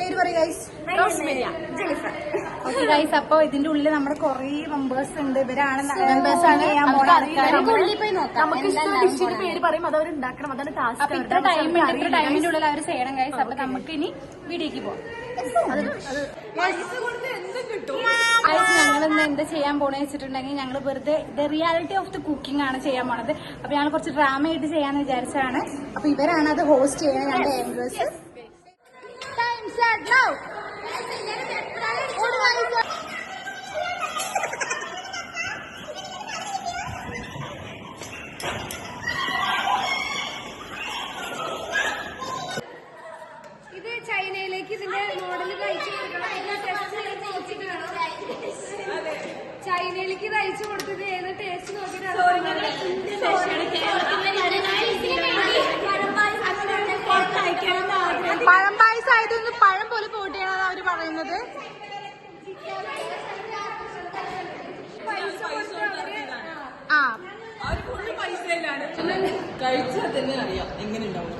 പേര് പറയ് guys. Okay guys, അപ്പൊ ഇതിന്റെ ഉള്ളിൽ നമ്മുടെ കൊറേ മെമ്പേഴ്സ് ഉണ്ട്. ഇവരാണ് മെമ്പേഴ്സാണ് ചെയ്യാൻ പോണ ആൾക്കാർ. നമുക്ക് ഇഷ്ടമുള്ള പേര് പറയും, അതവർ ഉണ്ടാക്കണം. അതാണ് ടാസ്ക്. അപ്പൊ ഇത്ര ടൈമുണ്ട്, ഇത്ര ടൈമിന്റെ ഉള്ളിൽ അവർ ചെയ്യണം ഗൈസ്. അപ്പൊ നമുക്ക് ഇനി വീഡിയോക്ക് പോവാം. ഞങ്ങൾ ഇന്ന് എന്താ ചെയ്യാൻ പോണെന്ന് വെച്ചിട്ടുണ്ടെങ്കിൽ ഞങ്ങൾ വെറുതെ the reality of the cooking ആണ് ചെയ്യാൻ പോണത്. അപ്പൊ ഞങ്ങൾ കുറച്ച് ഡ്രാമ ആയിട്ട് ചെയ്യാന്ന് വിചാരിച്ചാണ്. അപ്പൊ ഇവരാണ് അത് ഹോസ്റ്റ് ചെയ്യുന്നത്, ഞങ്ങളുടെ ആങ്കേഴ്സ്. ഇത് ചൈനയിലേക്ക് ഇതിന്റെ മോഡൽ തയ്ച്ചു കൊടുക്കണം. ചൈനയിലേക്ക് ഇത് അയച്ചു കൊടുത്തിട്ട് ഏത് ടേസ്റ്റ് നോക്കിയിട്ടാണ്. പഴം പായസം ആയതൊന്ന് പഴം പോലെ പോട്ടിയാണ് അവര് പറയുന്നത്. ആ കഴിച്ചാൽ തന്നെ അറിയാം എങ്ങനെ ഉണ്ടാവും.